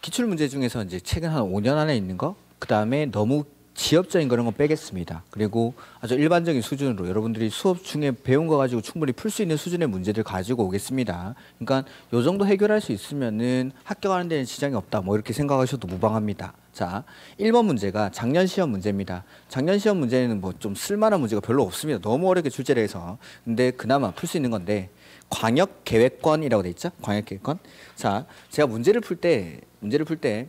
기출문제 중에서 이제 최근 한 5년 안에 있는 거, 그 다음에 너무 지엽적인 그런 건 빼겠습니다. 그리고 아주 일반적인 수준으로 여러분들이 수업 중에 배운 거 가지고 충분히 풀 수 있는 수준의 문제들 가지고 오겠습니다. 그러니까 요 정도 해결할 수 있으면은 합격하는 데는 지장이 없다. 뭐 이렇게 생각하셔도 무방합니다. 자, 1번 문제가 작년 시험 문제입니다. 작년 시험 문제는 뭐 좀 쓸만한 문제가 별로 없습니다. 너무 어렵게 출제를 해서. 근데 그나마 풀 수 있는 건데 광역계획권이라고 돼 있죠? 광역계획권. 자, 제가 문제를 풀 때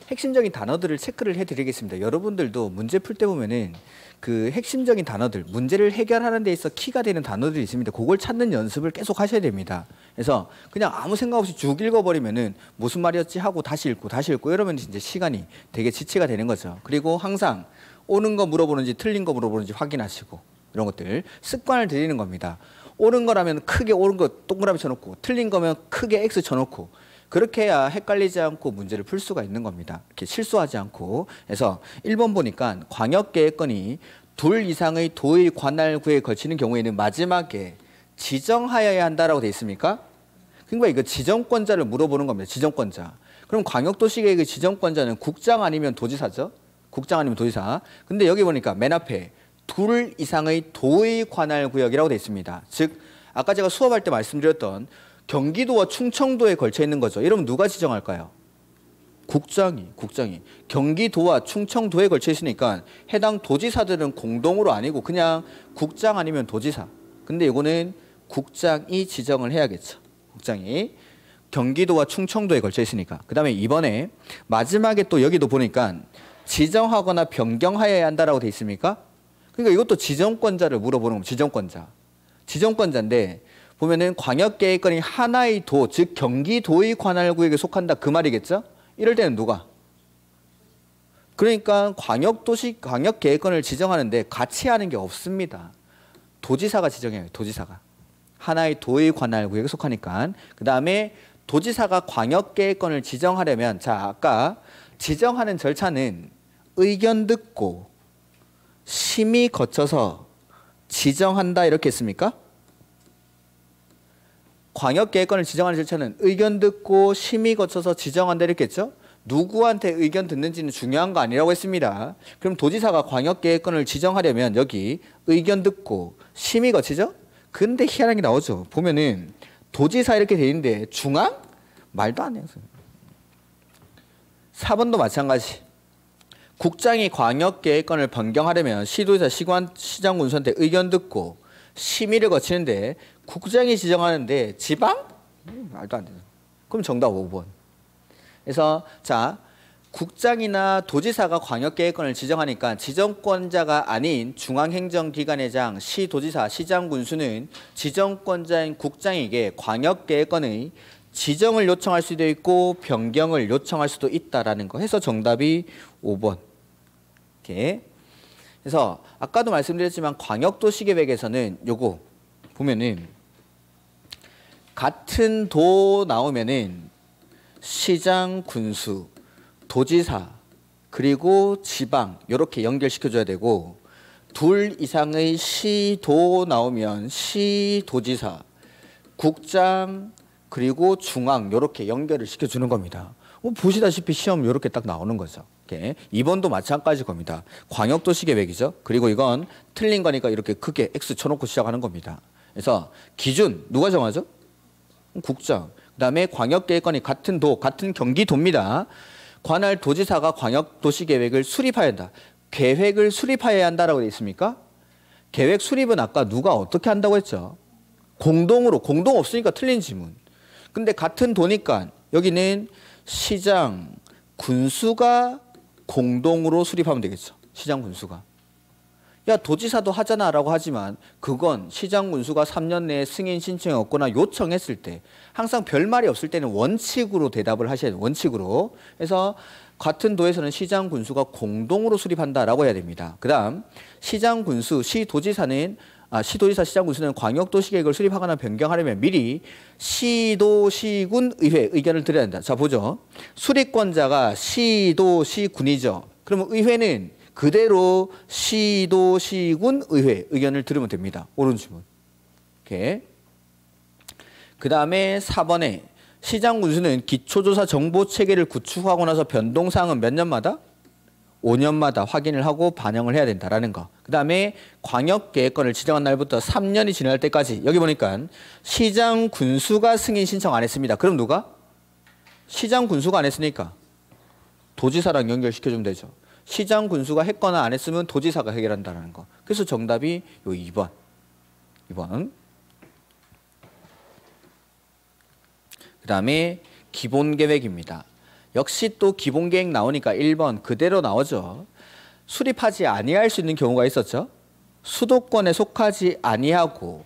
핵심적인 단어들을 체크를 해드리겠습니다. 여러분들도 문제 풀 때 보면은 그 핵심적인 단어들, 문제를 해결하는 데 있어 키가 되는 단어들이 있습니다. 그걸 찾는 연습을 계속 하셔야 됩니다. 그래서 그냥 아무 생각 없이 쭉 읽어버리면은 무슨 말이었지 하고 다시 읽고 이러면 이제 시간이 되게 지체가 되는 거죠. 그리고 항상 옳은 거 물어보는지 틀린 거 물어보는지 확인하시고 이런 것들 습관을 들이는 겁니다. 옳은 거라면 크게 옳은 거 동그라미 쳐놓고 틀린 거면 크게 X 쳐놓고 그렇게 해야 헷갈리지 않고 문제를 풀 수가 있는 겁니다. 이렇게 실수하지 않고. 그래서 1번 보니까 광역계획권이 둘 이상의 도의 관할구에 걸치는 경우에는 마지막에 지정하여야 한다라고 돼 있습니까? 그러니까 이거 지정권자를 물어보는 겁니다. 지정권자. 그럼 광역도시계획의 지정권자는 국장 아니면 도지사죠? 국장 아니면 도지사. 근데 여기 보니까 맨 앞에 둘 이상의 도의 관할구역이라고 돼 있습니다. 즉 아까 제가 수업할 때 말씀드렸던 경기도와 충청도에 걸쳐 있는 거죠. 이러면 누가 지정할까요? 국장이. 경기도와 충청도에 걸쳐 있으니까 해당 도지사들은 공동으로 아니고 그냥 국장 아니면 도지사. 근데 이거는 국장이 지정을 해야겠죠. 국장이. 경기도와 충청도에 걸쳐 있으니까. 그 다음에 이번에 마지막에 또 여기도 보니까 지정하거나 변경하여야 한다라고 돼 있습니까? 그러니까 이것도 지정권자를 물어보는 겁니다. 지정권자인데 보면은 광역계획권이 하나의 도, 즉 경기도의 관할구역에 속한다 그 말이겠죠? 이럴 때는 누가? 그러니까 광역계획권을 지정하는데 같이 하는 게 없습니다. 도지사가 지정해요. 도지사가. 하나의 도의 관할구역에 속하니까. 그 다음에 도지사가 광역계획권을 지정하려면 자 아까 지정하는 절차는 의견 듣고 심의 거쳐서 지정한다 이렇게 했습니까? 광역계획권을 지정하는 절차는 의견 듣고 심의 거쳐서 지정한다 이렇게 했죠? 누구한테 의견 듣는지는 중요한 거 아니라고 했습니다. 그럼 도지사가 광역계획권을 지정하려면 여기 의견 듣고 심의 거치죠? 근데 희한한 게 나오죠. 보면은 도지사 이렇게 돼 있는데 중앙? 말도 안 해요. 4번도 마찬가지. 국장이 광역계획권을 변경하려면 시도지사, 시장, 군수한테 의견 듣고 심의를 거치는데 국장이 지정하는데 지방? 말도 안 되죠. 그럼 정답 5번. 그래서 자 국장이나 도지사가 광역계획권을 지정하니까 지정권자가 아닌 중앙행정기관의장, 시도지사, 시장, 군수는 지정권자인 국장에게 광역계획권의 지정을 요청할 수도 있고 변경을 요청할 수도 있다라는 거 해서 정답이 5번. 이렇게. 그래서 아까도 말씀드렸지만 광역도시계획에서는 요거 보면은 같은 도 나오면은 시장, 군수, 도지사 그리고 지방 이렇게 연결시켜줘야 되고 둘 이상의 시도 나오면 시도지사, 국장 그리고 중앙 이렇게 연결을 시켜주는 겁니다. 보시다시피 시험 이렇게 딱 나오는 거죠. 이렇게. 2번도 마찬가지일 겁니다. 광역도시계획이죠. 그리고 이건 틀린 거니까 이렇게 크게 X 쳐놓고 시작하는 겁니다. 그래서 기준 누가 정하죠? 국장. 그 다음에 광역계획권이 같은 도, 같은 경기도입니다. 관할 도지사가 광역도시계획을 수립해야 한다. 계획을 수립해야 한다라고 되어 있습니까? 계획 수립은 아까 누가 어떻게 한다고 했죠? 공동으로. 공동 없으니까 틀린 지문. 근데 같은 도니까 여기는 시장, 군수가 공동으로 수립하면 되겠죠. 시장, 군수가. 야 도지사도 하잖아 라고 하지만 그건 시장, 군수가 3년 내에 승인 신청이 없거나 요청했을 때 항상 별말이 없을 때는 원칙으로 대답을 하셔야 돼요. 원칙으로. 그래서 같은 도에서는 시장, 군수가 공동으로 수립한다라고 해야 됩니다. 그 다음 시장, 군수, 시도지사는 시도지사, 시장, 군수는 광역도시계획을 수립하거나 변경하려면 미리 시도, 시군, 의회 의견을 드려야 한다. 자 보죠. 수립권자가 시도, 시군이죠. 그러면 의회는 그대로 시도, 시군, 의회 의견을 들으면 됩니다. 옳은 지문. 이렇게. 그 다음에 4번에 시장 군수는 기초조사 정보 체계를 구축하고 나서 변동사항은 몇 년마다? 5년마다 확인을 하고 반영을 해야 된다라는 거. 그 다음에 광역계획권을 지정한 날부터 3년이 지날 때까지 여기 보니까 시장 군수가 승인 신청 안 했습니다. 그럼 누가? 시장 군수가 안 했으니까 도지사랑 연결시켜주면 되죠. 시장 군수가 했거나 안 했으면 도지사가 해결한다는 거. 그래서 정답이 요 2번. 2번. 그 다음에 기본계획입니다. 역시 또 기본계획 나오니까 1번 그대로 나오죠. 수립하지 아니할 수 있는 경우가 있었죠. 수도권에 속하지 아니하고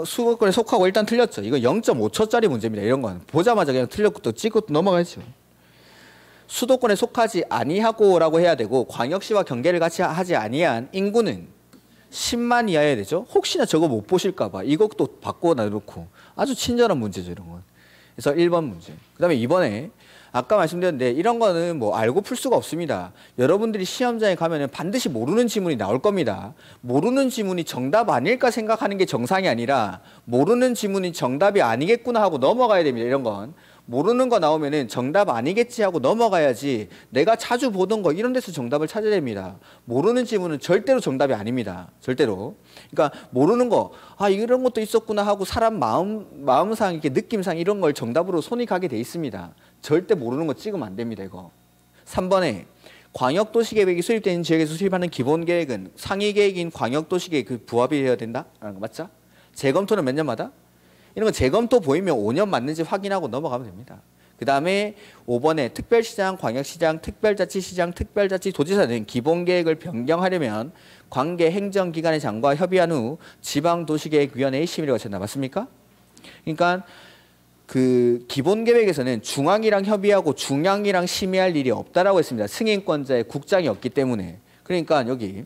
수도권에 속하고 일단 틀렸죠. 이거 0.5초짜리 문제입니다. 이런 건 보자마자 그냥 틀렸고 또 찍고 또 넘어가죠. 수도권에 속하지 아니하고라고 해야 되고 광역시와 경계를 같이 하지 아니한 인구는 10만 이하여야 되죠. 혹시나 저거 못 보실까 봐 이것도 바꿔 놔놓고 아주 친절한 문제죠. 이런 건. 그래서 1번 문제. 그 다음에 이번에 아까 말씀드렸는데 이런 거는 뭐 알고 풀 수가 없습니다. 여러분들이 시험장에 가면은 반드시 모르는 지문이 나올 겁니다. 모르는 지문이 정답 아닐까 생각하는 게 정상이 아니라 모르는 지문이 정답이 아니겠구나 하고 넘어가야 됩니다. 이런 건. 모르는 거 나오면은 정답 아니겠지 하고 넘어가야지 내가 자주 보던 거 이런 데서 정답을 찾아야 됩니다. 모르는 지문은 절대로 정답이 아닙니다. 절대로. 그러니까 모르는 거, 아 이런 것도 있었구나 하고 사람 마음상 이렇게 느낌상 이런 걸 정답으로 손이 가게 돼 있습니다. 절대 모르는 거 찍으면 안 됩니다. 이거. 3번에 광역도시계획이 수립된 지역에서 수립하는 기본계획은 상위계획인 광역도시계획 그 부합이 되어야 된다? 라는 거 맞죠? 재검토는 몇 년마다? 이런 거 재검토 보이면 5년 맞는지 확인하고 넘어가면 됩니다. 그 다음에 5번에 특별시장, 광역시장, 특별자치시장, 특별자치도지사 등 기본계획을 변경하려면 관계 행정기관의 장과 협의한 후 지방도시계획위원회의 심의를 거친다. 맞습니까? 그러니까 그 기본계획에서는 중앙이랑 협의하고 중앙이랑 심의할 일이 없다라고 했습니다. 승인권자의 국장이 없기 때문에. 그러니까 여기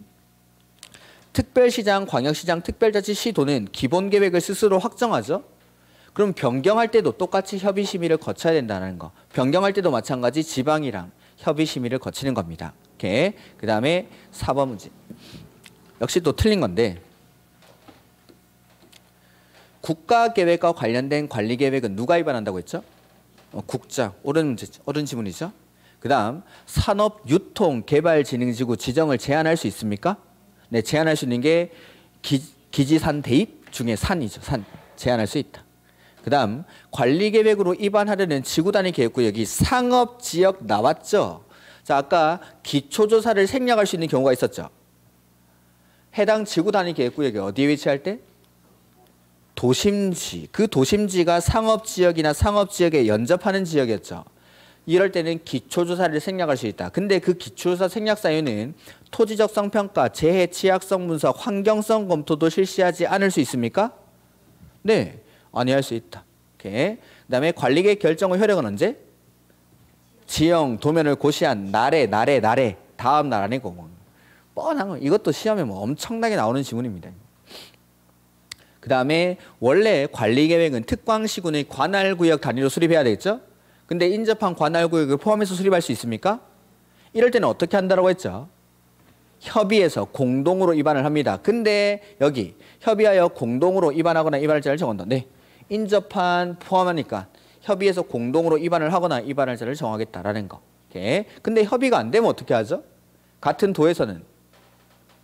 특별시장, 광역시장, 특별자치시도는 기본계획을 스스로 확정하죠. 그럼 변경할 때도 똑같이 협의심의를 거쳐야 된다는 거. 변경할 때도 마찬가지 지방이랑 협의심의를 거치는 겁니다. 오케이. 그 다음에 4번 문제. 역시 또 틀린 건데 국가계획과 관련된 관리계획은 누가 위반한다고 했죠? 국장. 옳은 문제죠. 옳은 지문이죠. 그 다음 산업유통개발진흥지구 지정을 제한할 수 있습니까? 네, 제한할 수 있는 게 기지산 대입 중에 산이죠. 산. 제한할 수 있다. 그 다음 관리계획으로 위반하려는 지구단위 계획구역이 상업지역 나왔죠. 자, 아까 기초조사를 생략할 수 있는 경우가 있었죠. 해당 지구단위 계획구역이 어디에 위치할 때? 도심지. 그 도심지가 상업지역이나 상업지역에 연접하는 지역이었죠. 이럴 때는 기초조사를 생략할 수 있다. 근데 그 기초조사 생략 사유는 토지적성 평가, 재해 취약성 분석, 환경성 검토도 실시하지 않을 수 있습니까? 네, 아니할 수 있다. 오케이. 그다음에 관리계획 결정 후 효력은 언제? 지형 도면을 고시한 날에 다음 날 아니고 뭐 뻔한 거. 이것도 시험에 뭐 엄청나게 나오는 지문입니다. 그다음에 원래 관리계획은 특광시군의 관할구역 단위로 수립해야 되겠죠? 근데 인접한 관할구역을 포함해서 수립할 수 있습니까? 이럴 때는 어떻게 한다고 했죠? 협의해서 공동으로 위반을 합니다. 근데 여기 협의하여 공동으로 위반하거나 위반할 자를 정한다. 네, 인접한 포함하니까 협의해서 공동으로 위반을 하거나 위반할 자를 정하겠다라는 거. 오케이. 근데 협의가 안 되면 어떻게 하죠? 같은 도에서는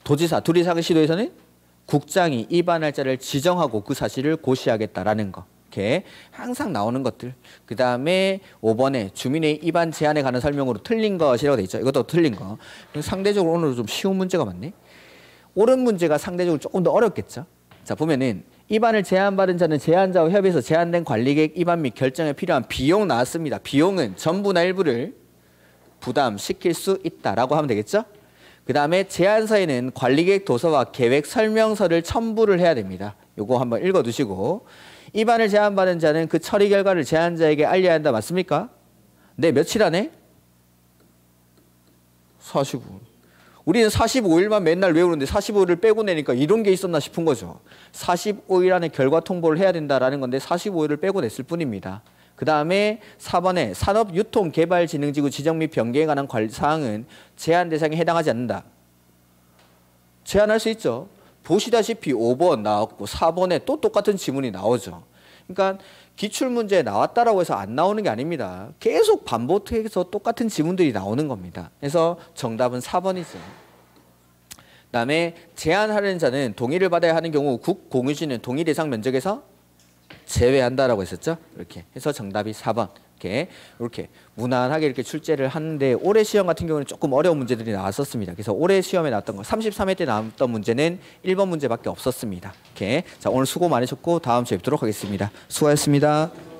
도지사, 둘이 사는 시도에서는 국장이 위반할 자를 지정하고 그 사실을 고시하겠다라는 거. 이렇게 항상 나오는 것들. 그 다음에 5번에 주민의 위반 제한에 관한 설명으로 틀린 것이라고 돼 있죠. 이것도 틀린 거. 상대적으로 오늘 좀 쉬운 문제가 많네. 옳은 문제가 상대적으로 조금 더 어렵겠죠. 자, 보면은 위반을 제한받은 자는 제한자와 협의해서 제한된 관리계획 위반 및 결정에 필요한 비용 나왔습니다. 비용은 전부나 일부를 부담시킬 수 있다라고 하면 되겠죠. 그 다음에 제안서에는 관리계획 도서와 계획 설명서를 첨부를 해야 됩니다. 요거 한번 읽어두시고 위반을 제한받은 자는 그 처리 결과를 제한자에게 알려야 한다. 맞습니까? 네, 며칠 안에? 45일. 우리는 45일만 맨날 외우는데 45일을 빼고 내니까 이런 게 있었나 싶은 거죠. 45일 안에 결과 통보를 해야 된다라는 건데 45일을 빼고 냈을 뿐입니다. 그 다음에 4번에 산업유통개발진흥지구 지정 및 변경에 관한 사항은 제한 대상에 해당하지 않는다. 제한할 수 있죠. 보시다시피 5번 나왔고 4번에 또 똑같은 지문이 나오죠. 그러니까 기출문제에 나왔다라고 해서 안 나오는 게 아닙니다. 계속 반복해서 똑같은 지문들이 나오는 겁니다. 그래서 정답은 4번이죠. 그다음에 제한하려는 자는 동의를 받아야 하는 경우 국공유지는 동의 대상 면적에서 제외한다라고 했었죠. 이렇게 해서 정답이 4번. 이렇게 무난하게 이렇게 출제를 하는데 올해 시험 같은 경우는 조금 어려운 문제들이 나왔었습니다. 그래서 올해 시험에 나왔던 거 33회 때 나왔던 문제는 1번 문제밖에 없었습니다. 자, 오늘 수고 많으셨고 다음 주에 뵙도록 하겠습니다. 수고하셨습니다.